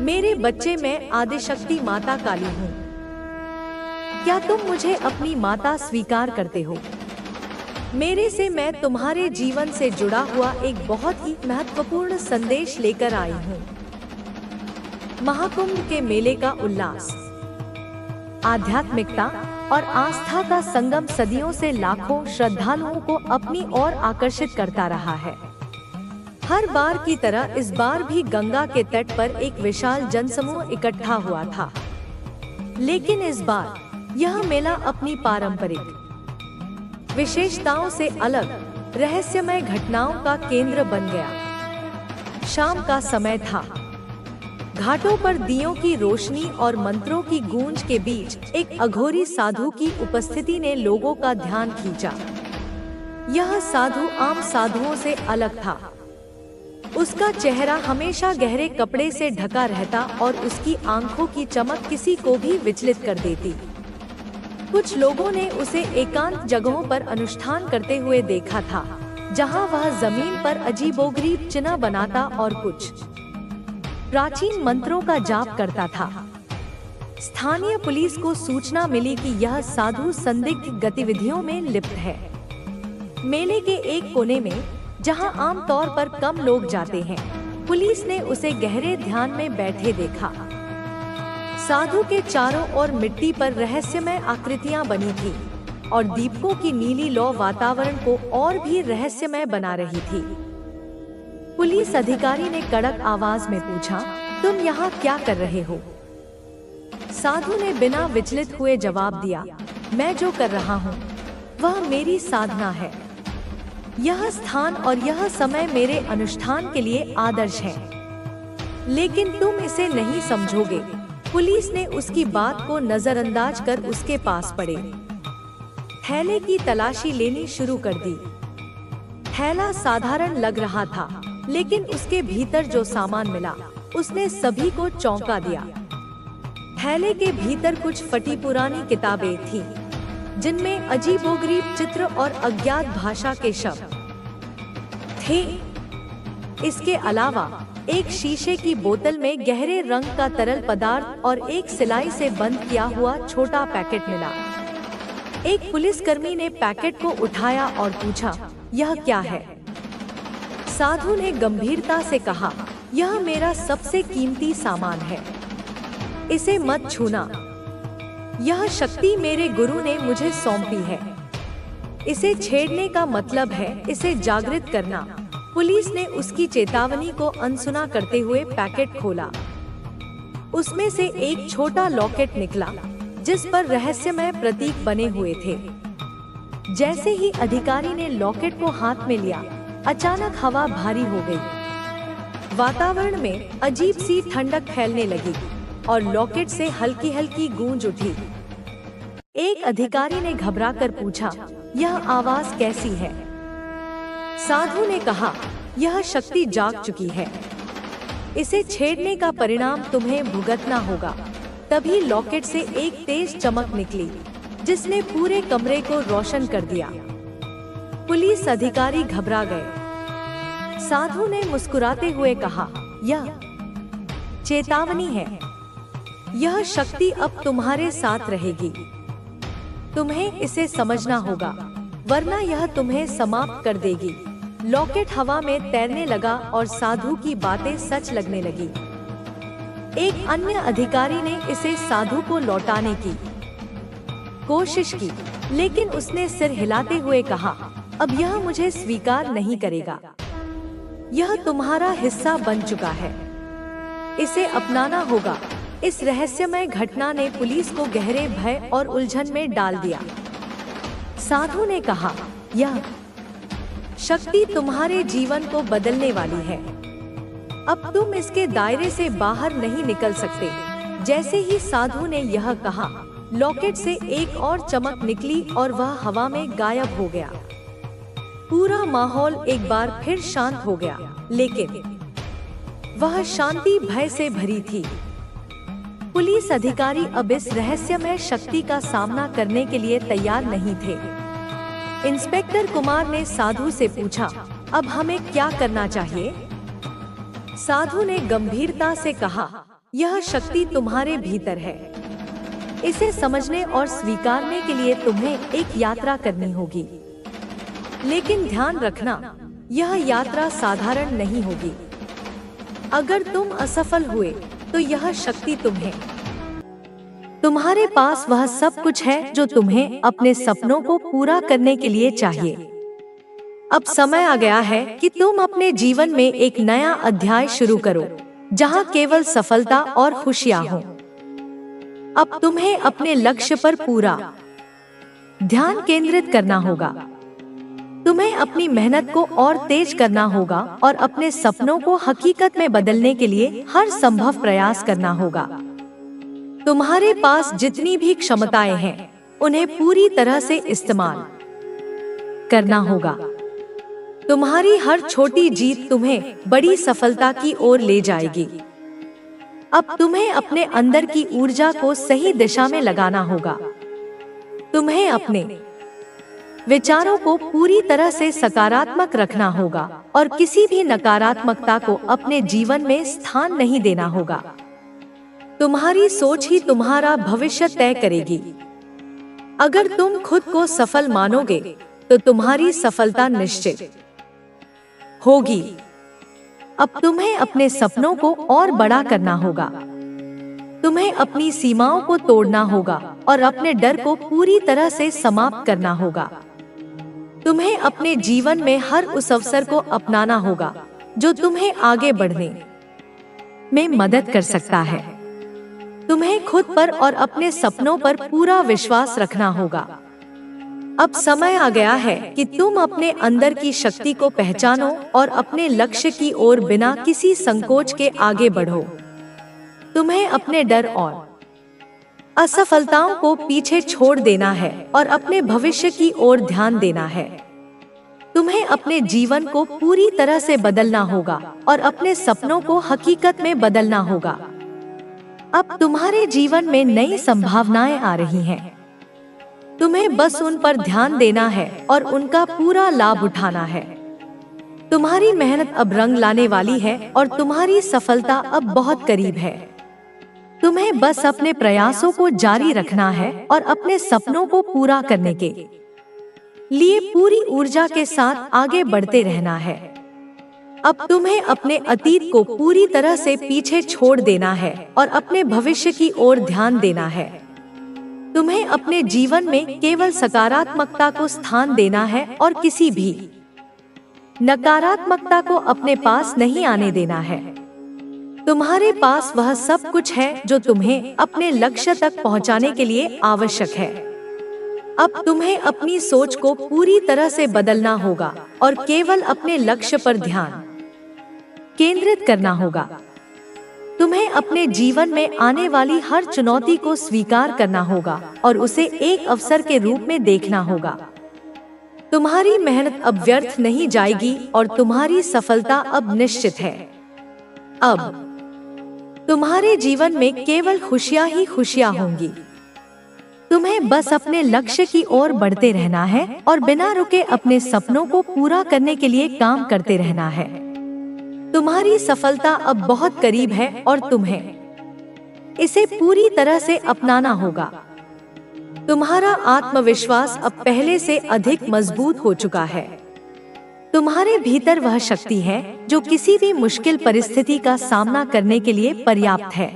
मेरे बच्चे, मैं आदिशक्ति माता काली हूँ। क्या तुम मुझे अपनी माता स्वीकार करते हो? मेरे से मैं तुम्हारे जीवन से जुड़ा हुआ एक बहुत ही महत्वपूर्ण संदेश लेकर आई हूँ। महाकुंभ के मेले का उल्लास, आध्यात्मिकता और आस्था का संगम सदियों से लाखों श्रद्धालुओं को अपनी ओर आकर्षित करता रहा है। हर बार की तरह इस बार भी गंगा के तट पर एक विशाल जनसमूह इकट्ठा हुआ था। लेकिन इस बार यह मेला अपनी पारंपरिक विशेषताओं से अलग रहस्यमय घटनाओं का केंद्र बन गया। शाम का समय था। घाटों पर दियों की रोशनी और मंत्रों की गूंज के बीच एक अघोरी साधु की उपस्थिति ने लोगों का ध्यान खींचा। यह साधु आम साधुओं से अलग था। उसका चेहरा हमेशा गहरे कपड़े से ढका रहता और उसकी आंखों की चमक किसी को भी विचलित कर देती। कुछ लोगों ने उसे एकांत जगहों पर अनुष्ठान करते हुए देखा था, जहां वह जमीन पर अजीबोगरीब चिन्ह बनाता और कुछ प्राचीन मंत्रों का जाप करता था। स्थानीय पुलिस को सूचना मिली कि यह साधु संदिग्ध गतिविधियों में लिप्त है। मेले के एक कोने में, जहां आमतौर पर कम लोग जाते हैं, पुलिस ने उसे गहरे ध्यान में बैठे देखा। साधु के चारों ओर मिट्टी पर रहस्यमय आकृतियां बनी थी और दीपकों की नीली लौ वातावरण को और भी रहस्यमय बना रही थी। पुलिस अधिकारी ने कड़क आवाज में पूछा, तुम यहाँ क्या कर रहे हो? साधु ने बिना विचलित हुए जवाब दिया, मैं जो कर रहा हूँ वह मेरी साधना है। यह स्थान और यह समय मेरे अनुष्ठान के लिए आदर्श है। लेकिन तुम इसे नहीं समझोगे। पुलिस ने उसकी बात को नजरअंदाज कर उसके पास पड़े थैले की तलाशी लेनी शुरू कर दी। थैला साधारण लग रहा था, लेकिन उसके भीतर जो सामान मिला उसने सभी को चौंका दिया। थैले के भीतर कुछ फटी पुरानी किताबें थीं, जिनमें अजीबोगरीब चित्र और अज्ञात भाषा के शब्द थे। इसके अलावा एक शीशे की बोतल में गहरे रंग का तरल पदार्थ और एक सिलाई से बंद किया हुआ छोटा पैकेट मिला। एक पुलिसकर्मी ने पैकेट को उठाया और पूछा, यह क्या है? साधु ने गंभीरता से कहा, यह मेरा सबसे कीमती सामान है, इसे मत छूना। यह शक्ति मेरे गुरु ने मुझे सौंपी है। इसे छेड़ने का मतलब है इसे जागृत करना। पुलिस ने उसकी चेतावनी को अनसुना करते हुए पैकेट खोला। उसमें से एक छोटा लॉकेट निकला, जिस पर रहस्यमय प्रतीक बने हुए थे। जैसे ही अधिकारी ने लॉकेट को हाथ में लिया, अचानक हवा भारी हो गई। वातावरण में अजीब सी ठंडक फैलने लगी और लॉकेट से हल्की हल्की गूंज उठी। एक अधिकारी ने घबराकर पूछा, यह आवाज कैसी है? साधु ने कहा, यह शक्ति जाग चुकी है, इसे छेड़ने का परिणाम तुम्हें भुगतना होगा। तभी लॉकेट से एक तेज चमक निकली, जिसने पूरे कमरे को रोशन कर दिया। पुलिस अधिकारी घबरा गए। साधु ने मुस्कुराते हुए कहा, यह चेतावनी है। यह शक्ति अब तुम्हारे साथ रहेगी। तुम्हें इसे समझना होगा, वरना यह तुम्हें समाप्त कर देगी। लॉकेट हवा में तैरने लगा और साधु की बातें सच लगने लगी। एक अन्य अधिकारी ने इसे साधु को लौटाने की कोशिश की, लेकिन उसने सिर हिलाते हुए कहा, अब यह मुझे स्वीकार नहीं करेगा। यह तुम्हारा हिस्सा बन चुका है, इसे अपनाना होगा। इस रहस्यमय घटना ने पुलिस को गहरे भय और उलझन में डाल दिया। साधु ने कहा, यह शक्ति तुम्हारे जीवन को बदलने वाली है। अब तुम इसके दायरे से बाहर नहीं निकल सकते। जैसे ही साधु ने यह कहा, लॉकेट से एक और चमक निकली और वह हवा में गायब हो गया। पूरा माहौल एक बार फिर शांत हो गया, लेकिन वह शांति भय से भरी थी। पुलिस अधिकारी अब इस रहस्यमय शक्ति का सामना करने के लिए तैयार नहीं थे। इंस्पेक्टर कुमार ने साधु से पूछा, अब हमें क्या करना चाहिए? साधु ने गंभीरता से कहा, यह शक्ति तुम्हारे भीतर है। इसे समझने और स्वीकारने के लिए तुम्हें एक यात्रा करनी होगी। लेकिन ध्यान रखना, यह यात्रा साधारण नहीं होगी। अगर तुम असफल हुए तो यह शक्ति तुम्हारे पास वह सब कुछ है जो तुम्हें अपने सपनों को पूरा करने के लिए चाहिए। अब समय आ गया है कि तुम अपने जीवन में एक नया अध्याय शुरू करो, जहां केवल सफलता और खुशियां हो। अब तुम्हें अपने लक्ष्य पर पूरा ध्यान केंद्रित करना होगा। तुम्हें अपनी मेहनत को और तेज करना होगा और अपने सपनों को हकीकत में बदलने के लिए हर संभव प्रयास करना होगा। तुम्हारे पास जितनी भी क्षमताएं हैं, उन्हें पूरी तरह से इस्तेमाल करना होगा। तुम्हारी हर छोटी जीत तुम्हें बड़ी सफलता की ओर ले जाएगी। अब तुम्हें अपने अंदर की ऊर्जा को सही दिशा में लगाना होगा। तुम्हें अपने विचारों को पूरी तरह से सकारात्मक रखना होगा और किसी भी नकारात्मकता को अपने जीवन में स्थान नहीं देना होगा। तुम्हारी सोच ही तुम्हारा भविष्य तय करेगी। अगर तुम खुद को सफल मानोगे तो तुम्हारी सफलता निश्चित होगी। अब तुम्हें अपने सपनों को और बड़ा करना होगा। तुम्हें अपनी सीमाओं को तोड़ना होगा और अपने डर को पूरी तरह से समाप्त करना होगा। तुम्हें अपने जीवन में हर उस अवसर को अपनाना होगा जो तुम्हें आगे बढ़ने में मदद कर सकता है। तुम्हें खुद पर और अपने सपनों पर पूरा विश्वास रखना होगा। अब समय आ गया है कि तुम अपने अंदर की शक्ति को पहचानो और अपने लक्ष्य की ओर बिना किसी संकोच के आगे बढ़ो। तुम्हें अपने डर और असफलताओं को पीछे छोड़ देना है और अपने भविष्य की ओर ध्यान देना है। तुम्हें अपने जीवन को पूरी तरह से बदलना होगा और अपने सपनों को हकीकत में बदलना होगा। अब तुम्हारे जीवन में नई संभावनाएं आ रही हैं। तुम्हें बस उन पर ध्यान देना है और उनका पूरा लाभ उठाना है। तुम्हारी मेहनत अब रंग लाने वाली है और तुम्हारी सफलता अब बहुत करीब है। तुम्हें बस अपने प्रयासों को जारी रखना है और अपने सपनों को पूरा करने के लिए पूरी ऊर्जा के साथ आगे बढ़ते रहना है। अब तुम्हें अपने अतीत को पूरी तरह से पीछे छोड़ देना है और अपने भविष्य की ओर ध्यान देना है। तुम्हें अपने जीवन में केवल सकारात्मकता को स्थान देना है और किसी भी नकारात्मकता को अपने पास नहीं आने देना है। तुम्हारे पास वह सब कुछ है जो तुम्हें अपने लक्ष्य तक पहुंचाने के लिए आवश्यक है। अब तुम्हें अपनी सोच को पूरी तरह से बदलना होगा और केवल अपने लक्ष्य पर ध्यान केंद्रित करना होगा। तुम्हें अपने जीवन में आने वाली हर चुनौती को स्वीकार करना होगा और उसे एक अवसर के रूप में देखना होगा। तुम्हारी मेहनत अब व्यर्थ नहीं जाएगी और तुम्हारी सफलता अब निश्चित है। अब तुम्हारे जीवन में केवल खुशियां ही खुशियां होंगी। तुम्हें बस अपने लक्ष्य की ओर बढ़ते रहना है और बिना रुके अपने सपनों को पूरा करने के लिए काम करते रहना है। तुम्हारी सफलता अब बहुत करीब है और तुम्हें इसे पूरी तरह से अपनाना होगा। तुम्हारा आत्मविश्वास अब पहले से अधिक मजबूत हो चुका है। तुम्हारे भीतर वह शक्ति है जो किसी भी मुश्किल परिस्थिति का सामना करने के लिए पर्याप्त है।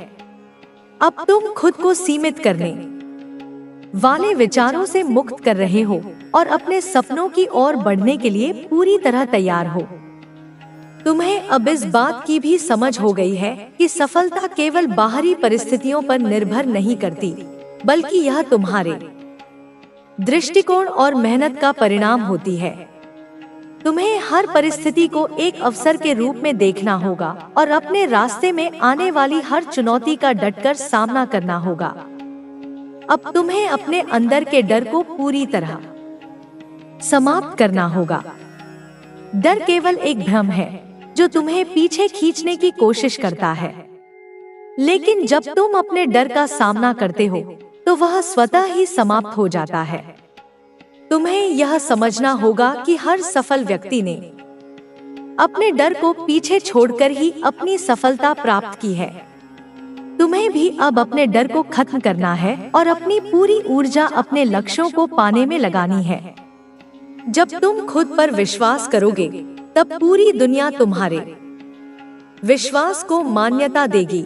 अब तुम खुद को सीमित करने वाले विचारों से मुक्त कर रहे हो और अपने सपनों की ओर बढ़ने के लिए पूरी तरह तैयार हो। तुम्हें अब इस बात की भी समझ हो गई है कि सफलता केवल बाहरी परिस्थितियों पर निर्भर नहीं करती, बल्कि यह तुम्हारे दृष्टिकोण और मेहनत का परिणाम होती है। तुम्हें हर परिस्थिति को एक अवसर के रूप में देखना होगा और अपने रास्ते में आने वाली हर चुनौती का डटकर सामना करना होगा। अब तुम्हें अपने अंदर के डर को पूरी तरह समाप्त करना होगा। डर केवल एक भ्रम है जो तुम्हें पीछे खींचने की कोशिश करता है, लेकिन जब तुम अपने डर का सामना करते हो तो वह स्वतः ही समाप्त हो जाता है। तुम्हें यह समझना होगा कि हर सफल व्यक्ति ने अपने डर को पीछे छोड़कर ही अपनी सफलता प्राप्त की है। तुम्हें भी अब अपने डर को खत्म करना है और अपनी पूरी ऊर्जा अपने लक्ष्यों को पाने में लगानी है। जब तुम खुद पर विश्वास करोगे, तब पूरी दुनिया तुम्हारे विश्वास को मान्यता देगी।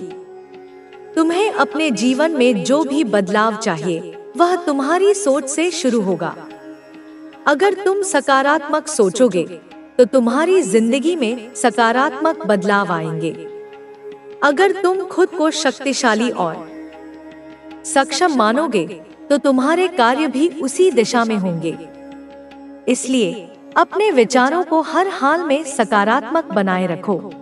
तुम्हें अपने जीवन में जो भी बदलाव चाहिए, वह तुम्हारी सोच से शुरू होगा। अगर तुम सकारात्मक सोचोगे, तो तुम्हारी जिंदगी में सकारात्मक बदलाव आएंगे। अगर तुम खुद को शक्तिशाली और सक्षम मानोगे, तो तुम्हारे कार्य भी उसी दिशा में होंगे। इसलिए अपने विचारों को हर हाल में सकारात्मक बनाए रखो।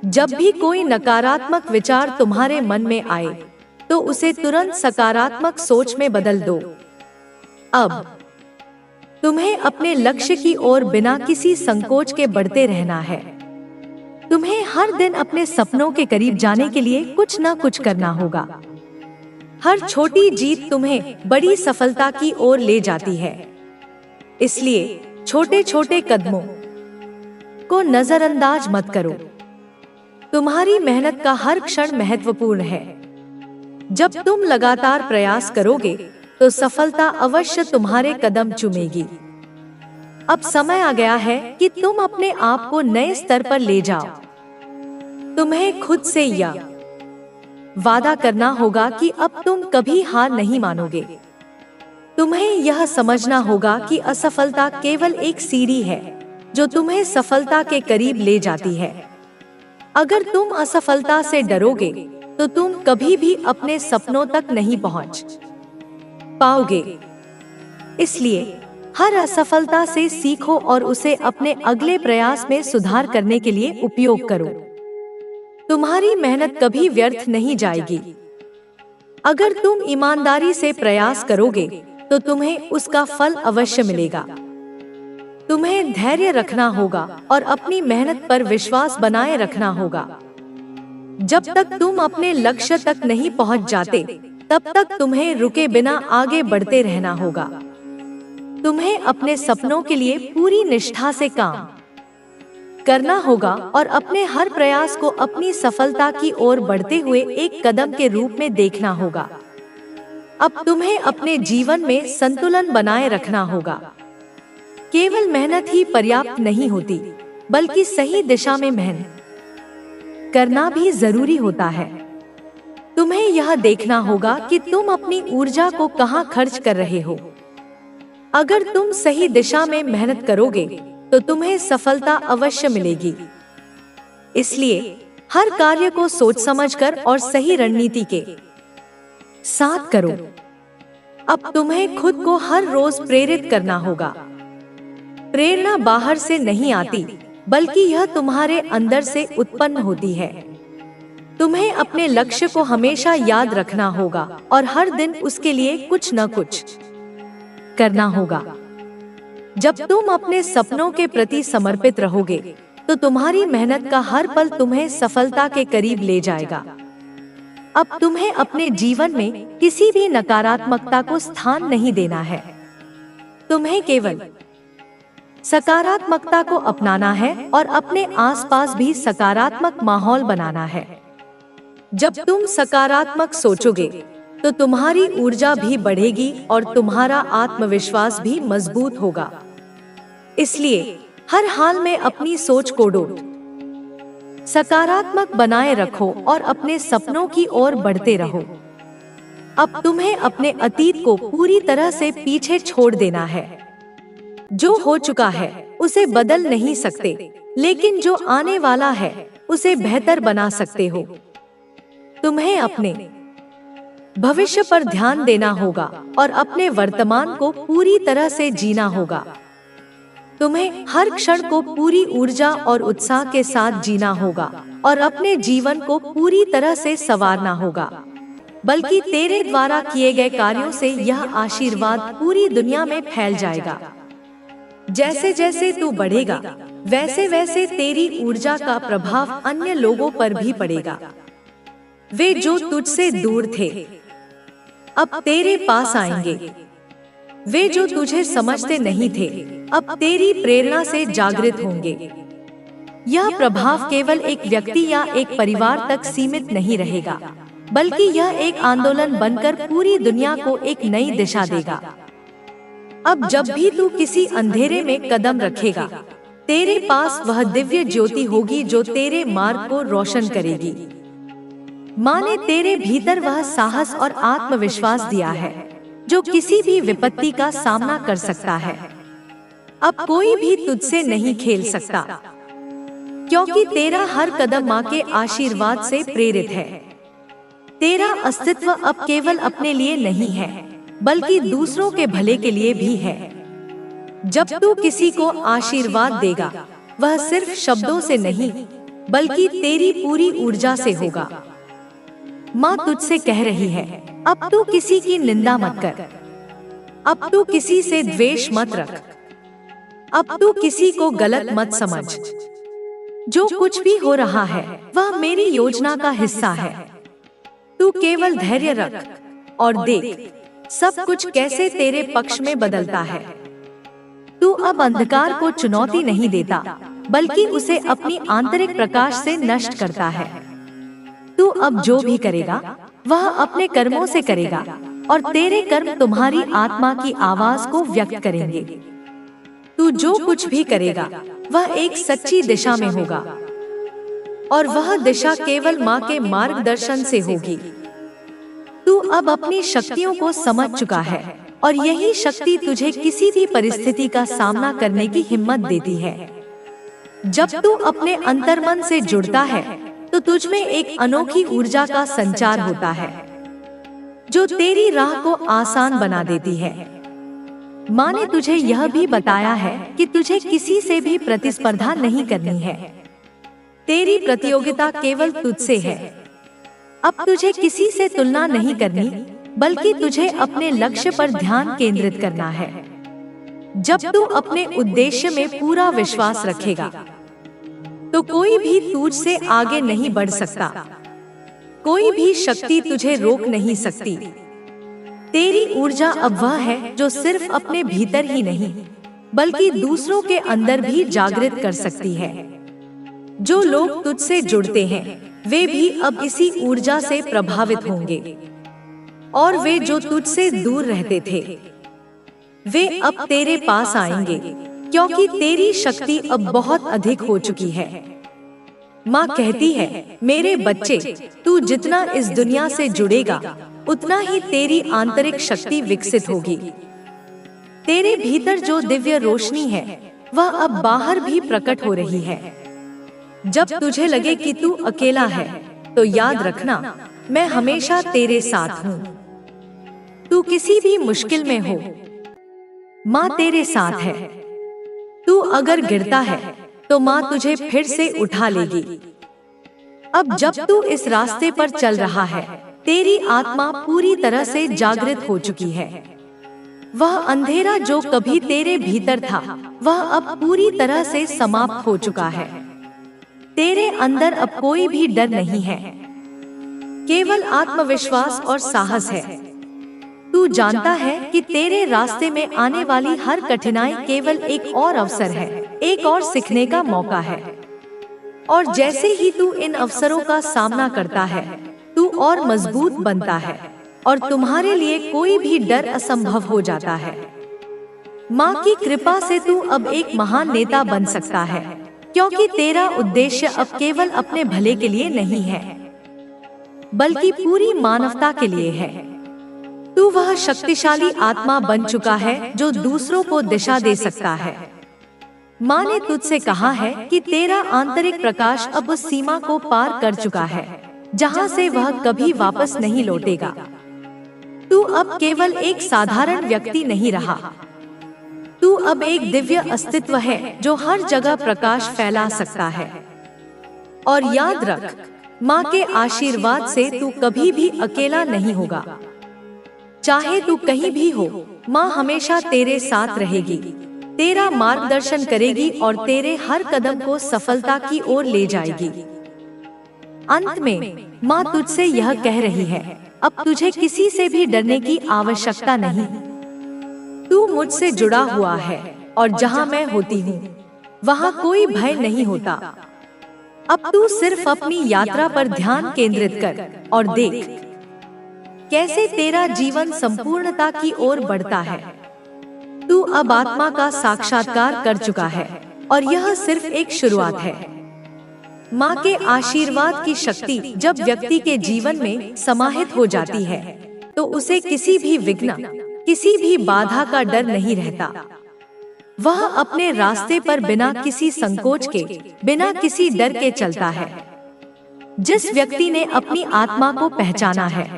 जब भी कोई नकारात्मक विचार तुम्हारे मन में आए, तो उसे तुरंत सकारात्मक सोच में बदल दो। अब तुम्हें अपने लक्ष्य की ओर बिना किसी संकोच के बढ़ते रहना है। तुम्हें हर दिन अपने सपनों के करीब जाने के लिए कुछ न कुछ करना होगा। हर छोटी जीत तुम्हें बड़ी सफलता की ओर ले जाती है। इसलिए छोटे छोटे कदमों को नजरअंदाज मत करो। तुम्हारी मेहनत का हर क्षण महत्वपूर्ण है। जब तुम लगातार प्रयास करोगे, तो सफलता अवश्य तुम्हारे कदम चूमेगी। अब समय आ गया है कि तुम अपने आप को नए स्तर पर ले जाओ। तुम्हें खुद से यह वादा करना होगा कि अब तुम कभी हार नहीं मानोगे। तुम्हें यह समझना होगा कि असफलता केवल एक सीढ़ी है, जो तुम्हें सफलता के करीब ले जाती है। अगर तुम असफलता से डरोगे, तो तुम कभी भी अपने सपनों तक नहीं पहुंच पाओगे। इसलिए हर असफलता से सीखो और उसे अपने अगले प्रयास में सुधार करने के लिए उपयोग करो। तुम्हारी मेहनत कभी व्यर्थ नहीं जाएगी। अगर तुम ईमानदारी से प्रयास करोगे, तो तुम्हें उसका फल अवश्य मिलेगा। तुम्हें धैर्य रखना होगा और अपनी मेहनत पर विश्वास बनाए रखना होगा। जब तक तुम अपने लक्ष्य तक नहीं पहुंच जाते, तब तक तुम्हें रुके बिना आगे बढ़ते रहना होगा। तुम्हें अपने सपनों के लिए पूरी निष्ठा से काम करना होगा और अपने हर प्रयास को अपनी सफलता की ओर बढ़ते हुए एक कदम के रूप में देखना होगा। अब तुम्हें अपने जीवन में संतुलन बनाए रखना होगा। केवल मेहनत ही पर्याप्त नहीं होती, बल्कि सही दिशा में मेहनत करना भी जरूरी होता है। तुम्हें यह देखना होगा कि तुम अपनी ऊर्जा को कहां खर्च कर रहे हो। अगर तुम सही दिशा में मेहनत करोगे, तो तुम्हें सफलता अवश्य मिलेगी। इसलिए हर कार्य को सोच समझकर और सही रणनीति के साथ करो। अब तुम्हें खुद को हर रोज प्रेरित करना होगा। प्रेरणा बाहर से नहीं आती, बल्कि यह तुम्हारे अंदर से उत्पन्न होती है। तुम्हें अपने लक्ष्य को हमेशा याद रखना होगा और हर दिन उसके लिए कुछ न कुछ करना होगा। जब तुम अपने सपनों के प्रति समर्पित रहोगे, तो तुम्हारी मेहनत का हर पल तुम्हें सफलता के करीब ले जाएगा। अब तुम्हें अपने जीवन में किसी भी नकारात्मकता को स्थान नहीं देना है। तुम्हें केवल सकारात्मकता को अपनाना है और अपने आसपास भी सकारात्मक माहौल बनाना है। जब तुम सकारात्मक सोचोगे, तो तुम्हारी ऊर्जा भी बढ़ेगी और तुम्हारा आत्मविश्वास भी मजबूत होगा। इसलिए हर हाल में अपनी सोच को सकारात्मक बनाए रखो और अपने सपनों की ओर बढ़ते रहो। अब तुम्हें अपने अतीत को पूरी तरह से पीछे छोड़ देना है। जो हो चुका है उसे बदल नहीं सकते, लेकिन जो आने वाला है उसे बेहतर बना सकते हो। तुम्हें अपने भविष्य पर ध्यान देना होगा और अपने वर्तमान को पूरी तरह से जीना होगा। तुम्हें हर क्षण को पूरी ऊर्जा और उत्साह के साथ जीना होगा और अपने जीवन को पूरी तरह से संवारना होगा। बल्कि तेरे द्वारा किए गए कार्यों से यह आशीर्वाद पूरी दुनिया में फैल जाएगा। जैसे जैसे तू बढ़ेगा, वैसे वैसे तेरी ऊर्जा का प्रभाव अन्य लोगों पर भी पड़ेगा। वे जो तुझसे दूर थे, अब तेरे पास आएंगे। वे जो तुझे समझते नहीं थे, अब तेरी प्रेरणा से जागृत होंगे। यह प्रभाव केवल एक व्यक्ति या एक परिवार तक सीमित नहीं रहेगा, बल्कि यह एक आंदोलन बनकर पूरी दुनिया को एक नई दिशा देगा। अब जब भी तू किसी अंधेरे में कदम रखेगा, तेरे पास वह दिव्य ज्योति होगी जो तेरे मार्ग को रोशन करेगी। माँ ने तेरे भीतर वह साहस और आत्मविश्वास दिया है जो किसी भी विपत्ति का सामना कर सकता है। अब कोई भी तुझसे नहीं खेल सकता, क्योंकि तेरा हर कदम माँ के आशीर्वाद से प्रेरित है। तेरा अस्तित्व अब केवल अपने लिए नहीं है, बल्कि दूसरों के भले के लिए भी है। जब तू किसी को आशीर्वाद देगा, वह सिर्फ शब्दों से नहीं, बल्कि तेरी पूरी ऊर्जा से होगा। माँ तुझसे कह रही है, अब तू किसी की निंदा मत कर, अब तू किसी से द्वेष मत रख, अब तू किसी को गलत मत समझ। जो कुछ भी हो रहा है वह मेरी योजना का हिस्सा है। तू केवल धैर्य रख और देख सब कुछ कैसे तेरे पक्ष में बदलता है। तू अब अंधकार को चुनौती नहीं देता, बल्कि उसे अपनी आंतरिक प्रकाश से नष्ट करता है। तू अब जो भी करेगा वह अपने कर्मों से करेगा, और तेरे कर्म तुम्हारी आत्मा की आवाज को व्यक्त करेंगे। तू जो कुछ भी करेगा वह एक सच्ची दिशा में होगा, और वह दिशा केवल माँ के मार्गदर्शन से होगी। तू अब अपनी शक्तियों को समझ चुका है, और यही शक्ति तुझे किसी भी परिस्थिति का सामना करने की हिम्मत देती है। जब तू अपने अंतर्मन से जुड़ता है तो तुझ में एक अनोखी ऊर्जा का संचार होता है जो तेरी राह को आसान बना देती है। माँ ने तुझे यह भी बताया है कि तुझे किसी से भी प्रतिस्पर्धा नहीं करनी है। तेरी प्रतियोगिता केवल तुझसे है। अब तुझे किसी से तुलना नहीं करनी, बल्कि तुझे अपने लक्ष्य पर ध्यान केंद्रित करना है। जब तू अपने उद्देश्य में पूरा विश्वास रखेगा, तो कोई भी तुझसे आगे नहीं बढ़ सकता। कोई भी शक्ति तुझे रोक नहीं सकती। तेरी ऊर्जा अब वह है जो सिर्फ अपने भीतर ही नहीं, बल्कि दूसरों के अंदर भी जागृत कर सकती है। जो लोग तुझसे जुड़ते हैं वे भी अब इसी ऊर्जा से प्रभावित होंगे, और वे जो तुझसे दूर रहते थे वे अब तेरे पास आएंगे, क्योंकि तेरी शक्ति अब बहुत अधिक हो चुकी है। माँ कहती है, मेरे बच्चे, तू जितना इस दुनिया से जुड़ेगा उतना ही तेरी आंतरिक शक्ति विकसित होगी। तेरे भीतर जो दिव्य रोशनी है वह अब बाहर भी प्रकट हो रही है। जब तुझे लगे कि तू अकेला है, तो याद रखना, मैं हमेशा तेरे साथ हूँ। तू किसी भी मुश्किल में हो, माँ तेरे साथ है। तू अगर गिरता है तो माँ तुझे फिर से उठा लेगी। अब जब तू इस रास्ते पर चल रहा है, तेरी आत्मा पूरी तरह से जागृत हो चुकी है। वह अंधेरा जो कभी तेरे भीतर था वह अब पूरी तरह से समाप्त हो चुका है। तेरे अंदर अब कोई भी डर नहीं है, केवल आत्मविश्वास और साहस है। तू जानता है कि तेरे रास्ते में आने वाली हर कठिनाई केवल एक और अवसर है, एक और सीखने का मौका है। और जैसे ही तू इन अवसरों का सामना करता है, तू और मजबूत बनता है, और तुम्हारे लिए कोई भी डर असंभव हो जाता है। माँ की कृपा से तू अब एक महान नेता बन सकता है, क्योंकि तेरा उद्देश्य अब केवल अपने भले के लिए नहीं है, बल्कि पूरी मानवता के लिए है। तू वह शक्तिशाली आत्मा बन चुका है जो दूसरों को दिशा दे सकता है। माँ ने तुझसे कहा है कि तेरा आंतरिक प्रकाश अब उस सीमा को पार कर चुका है जहाँ से वह कभी वापस नहीं लौटेगा। तू अब केवल एक साधारण व्यक्ति नहीं रहा, तू अब एक दिव्य अस्तित्व है जो हर जगह प्रकाश फैला सकता है। और याद रख, माँ के आशीर्वाद से तू कभी भी अकेला नहीं होगा। चाहे तू कहीं भी हो, माँ हमेशा तेरे साथ रहेगी, तेरा मार्गदर्शन करेगी और तेरे हर कदम को सफलता की ओर ले जाएगी। अंत में माँ तुझसे यह कह रही है, अब तुझे किसी से भी डरने की आवश्यकता नहीं। तू मुझसे जुड़ा हुआ है, और जहाँ मैं होती हूँ वहाँ कोई भय नहीं होता। अब तू सिर्फ अपनी यात्रा पर ध्यान केंद्रित कर और देख कैसे तेरा जीवन संपूर्णता की ओर बढ़ता है। तू अब आत्मा का साक्षात्कार कर चुका है और यह सिर्फ एक शुरुआत है। माँ के आशीर्वाद की शक्ति जब व्यक्ति के जीवन में समाहित हो जाती है तो उसे किसी भी विघ्न, किसी भी बाधा का डर नहीं रहता। वह अपने रास्ते पर बिना किसी संकोच के, बिना किसी डर के चलता है। जिस व्यक्ति ने अपनी आत्मा को पहचाना है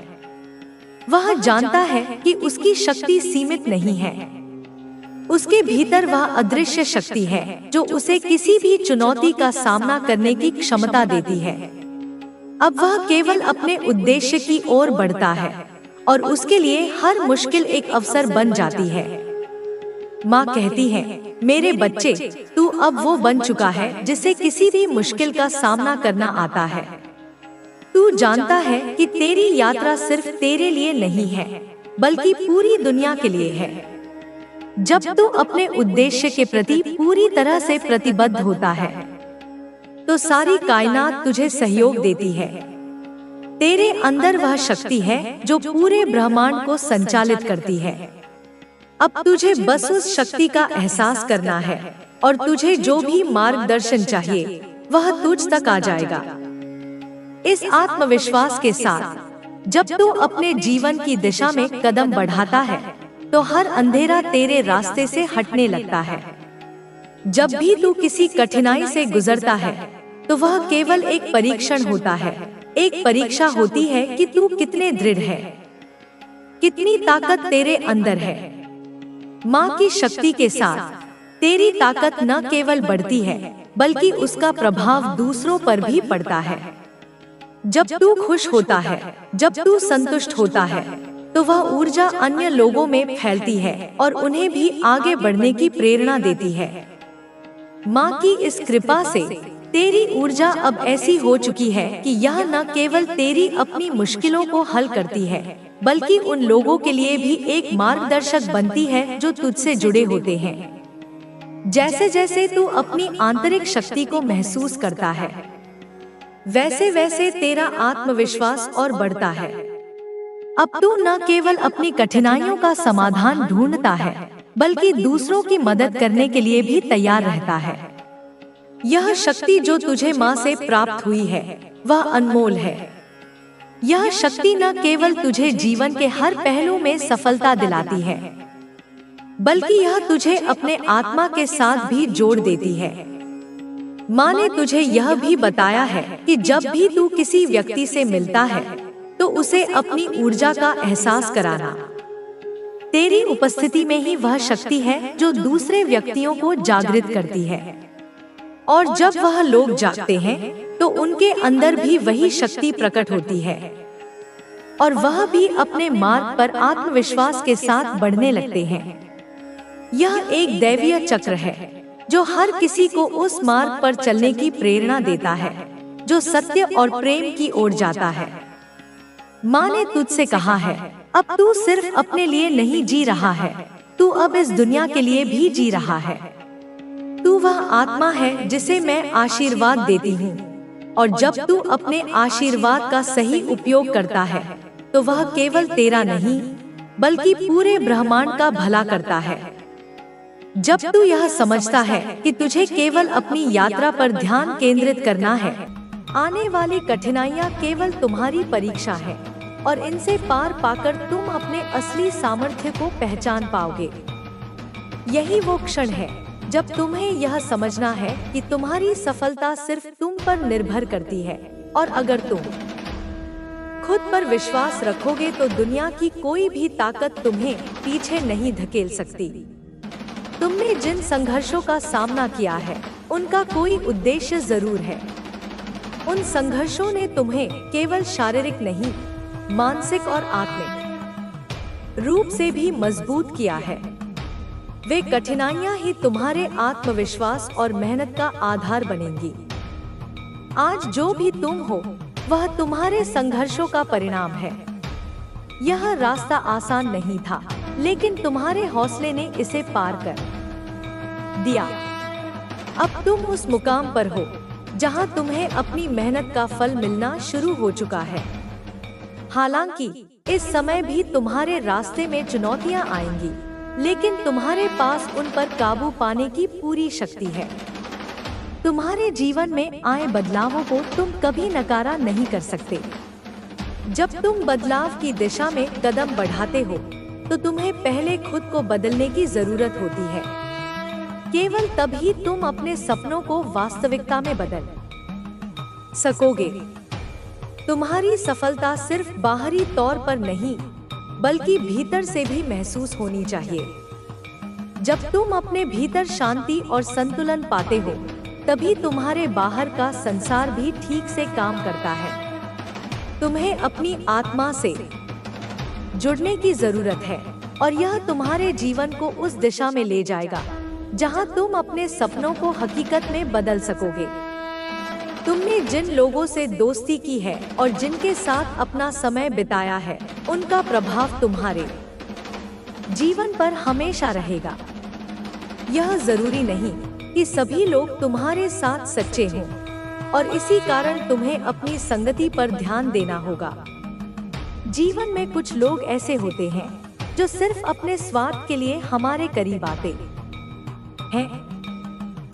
वह जानता है कि उसकी शक्ति सीमित नहीं है। उसके भीतर वह अदृश्य शक्ति है जो उसे किसी भी चुनौती का सामना करने की क्षमता देती है। अब वह केवल अपने उद्देश्य की ओर बढ़ता है और उसके लिए हर मुश्किल एक अवसर बन जाती है। माँ कहती है, मेरे बच्चे, तू अब वो बन चुका है जिसे किसी भी मुश्किल का सामना करना आता है। तू जानता है कि तेरी यात्रा सिर्फ तेरे लिए नहीं है बल्कि पूरी दुनिया के लिए है। जब तू अपने उद्देश्य के प्रति पूरी तरह से प्रतिबद्ध होता है तो सारी कायनात तुझे सहयोग देती है। तेरे अंदर वह शक्ति है जो पूरे ब्रह्मांड को संचालित करती है। अब तुझे बस उस शक्ति का एहसास करना है और तुझे जो भी मार्गदर्शन चाहिए वह तुझ तक आ जाएगा। इस आत्मविश्वास के साथ जब तू अपने जीवन की दिशा में कदम बढ़ाता है तो हर अंधेरा तेरे रास्ते से हटने लगता है। जब भी तू किसी कठिनाई से गुजरता है तो वह केवल एक परीक्षण होता है। एक परीक्षा होती है कि तू कितने दृढ़ है, कितनी ताकत तेरे अंदर है। माँ की शक्ति के साथ तेरी ताकत न केवल बढ़ती है बल्कि उसका प्रभाव दूसरों पर भी पड़ता है। जब तू खुश होता है, जब तू संतुष्ट होता है तो वह ऊर्जा अन्य लोगों में फैलती है और उन्हें भी आगे बढ़ने की प्रेरणा देती है। माँ की इस कृपा से तेरी ऊर्जा अब ऐसी हो चुकी है कि यह न केवल तेरी अपनी मुश्किलों को हल करती है बल्कि उन लोगों के लिए भी एक मार्गदर्शक बनती है जो तुझसे जुड़े होते हैं। जैसे जैसे तू अपनी आंतरिक शक्ति को महसूस करता है वैसे वैसे तेरा आत्मविश्वास और बढ़ता है। अब तू न केवल अपनी कठिनाइयों का समाधान ढूंढता है बल्कि दूसरों की मदद करने के लिए भी तैयार रहता है। यह शक्ति जो तुझे माँ से प्राप्त हुई है वह अनमोल है। यह शक्ति न केवल तुझे जीवन के हर पहलू में सफलता दिलाती है बल्कि यह तुझे अपने आत्मा के साथ भी जोड़ देती है। माँ ने तुझे यह भी बताया है कि जब भी तू किसी व्यक्ति से मिलता है तो उसे अपनी ऊर्जा का एहसास कराना। तेरी उपस्थिति में ही वह शक्ति है जो दूसरे व्यक्तियों को जागृत करती है और जब वह लोग जागते हैं तो उनके अंदर भी वही शक्ति प्रकट होती है और वह भी अपने मार्ग पर आत्मविश्वास के साथ बढ़ने लगते हैं। यह एक दैवीय चक्र है जो हर किसी को उस मार्ग पर चलने की प्रेरणा देता है जो सत्य और प्रेम की ओर जाता है। माँ ने तुझसे कहा है, अब तू सिर्फ अपने लिए नहीं जी रहा है, तू अब इस दुनिया के लिए भी जी रहा है। तू वह आत्मा है जिसे मैं आशीर्वाद देती हूँ और जब तू अपने आशीर्वाद का सही उपयोग करता है तो वह केवल तेरा नहीं बल्कि पूरे ब्रह्मांड का भला करता है। जब तू यह समझता है कि तुझे केवल अपनी यात्रा पर ध्यान केंद्रित करना है, आने वाली कठिनाइयाँ केवल तुम्हारी परीक्षा है और इनसे पार पाकर तुम अपने असली सामर्थ्य को पहचान पाओगे। यही वो क्षण है जब तुम्हें यह समझना है कि तुम्हारी सफलता सिर्फ तुम पर निर्भर करती है और अगर तुम खुद पर विश्वास रखोगे तो दुनिया की कोई भी ताकत तुम्हें पीछे नहीं धकेल सकती। तुमने जिन संघर्षों का सामना किया है उनका कोई उद्देश्य जरूर है। उन संघर्षों ने तुम्हें केवल शारीरिक नहीं, मानसिक और आत्मिक रूप से भी मजबूत किया है। वे कठिनाइयां ही तुम्हारे आत्मविश्वास और मेहनत का आधार बनेंगी। आज जो भी तुम हो वह तुम्हारे संघर्षों का परिणाम है। यह रास्ता आसान नहीं था लेकिन तुम्हारे हौसले ने इसे पार कर दिया। अब तुम उस मुकाम पर हो जहां तुम्हें अपनी मेहनत का फल मिलना शुरू हो चुका है। हालांकि इस समय भी तुम्हारे रास्ते में चुनौतियां आएंगी, लेकिन तुम्हारे पास उन पर काबू पाने की पूरी शक्ति है। तुम्हारे जीवन में आए बदलावों को तुम कभी नकारा नहीं कर सकते। जब तुम बदलाव की दिशा में कदम बढ़ाते हो, तो तुम्हें पहले खुद को बदलने की जरूरत होती है। केवल तभी तुम अपने सपनों को वास्तविकता में बदल सकोगे। तुम्हारी सफलता सिर्फ बाहरी तौर पर नहीं, बल्कि भीतर से भी महसूस होनी चाहिए। जब तुम अपने भीतर शांति और संतुलन पाते हो, तभी तुम्हारे बाहर का संसार भी ठीक से काम करता है। तुम्हें अपनी आत्मा से जुड़ने की जरूरत है, और यह तुम्हारे जीवन को उस दिशा में ले जाएगा जहां तुम अपने सपनों को हकीकत में बदल सकोगे। तुमने जिन लोगों से दोस्ती की है और जिनके साथ अपना समय बिताया है, उनका प्रभाव तुम्हारे जीवन पर हमेशा रहेगा। यह जरूरी नहीं कि सभी लोग तुम्हारे साथ सच्चे हों, और इसी कारण तुम्हें अपनी संगति पर ध्यान देना होगा। जीवन में कुछ लोग ऐसे होते हैं जो सिर्फ अपने स्वार्थ के लिए हमारे करीब आते हैं।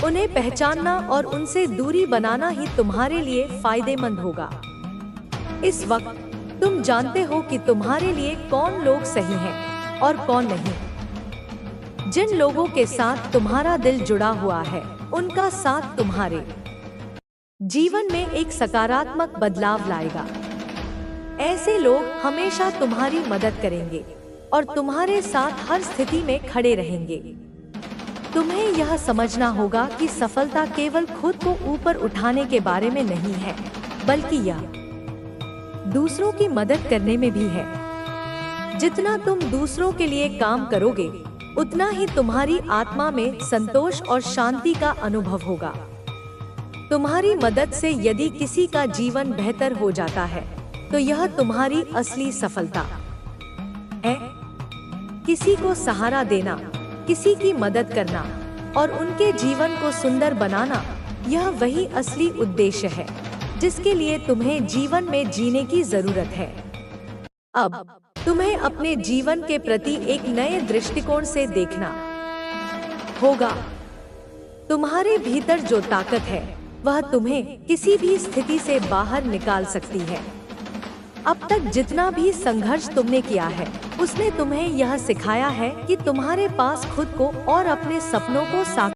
उन्हें पहचानना और उनसे दूरी बनाना ही तुम्हारे लिए फायदेमंद होगा। इस वक्त तुम जानते हो कि तुम्हारे लिए कौन लोग सही हैं और कौन नहीं। जिन लोगों के साथ तुम्हारा दिल जुड़ा हुआ है, उनका साथ तुम्हारे जीवन में एक सकारात्मक बदलाव लाएगा। ऐसे लोग हमेशा तुम्हारी मदद करेंगे और तुम्हारे साथ हर स्थिति में खड़े रहेंगे। तुम्हें यह समझना होगा कि सफलता केवल खुद को ऊपर उठाने के बारे में नहीं है, बल्कि यह दूसरों की मदद करने में भी है। जितना तुम दूसरों के लिए काम करोगे, उतना ही तुम्हारी आत्मा में संतोष और शांति का अनुभव होगा। तुम्हारी मदद से यदि किसी का जीवन बेहतर हो जाता है, तो यह तुम्हारी असली सफलता है। किसी को सहारा देना, किसी की मदद करना और उनके जीवन को सुंदर बनाना, यह वही असली उद्देश्य है जिसके लिए तुम्हें जीवन में जीने की जरूरत है। अब तुम्हें अपने जीवन के प्रति एक नए दृष्टिकोण से देखना होगा। तुम्हारे भीतर जो ताकत है, वह तुम्हें किसी भी स्थिति से बाहर निकाल सकती है। अब तक जितना भी संघर्ष तुमने किया है, उसने तुम्हें यह सिखाया है कि तुम्हारे पास खुद को और अपने सपनों को साकार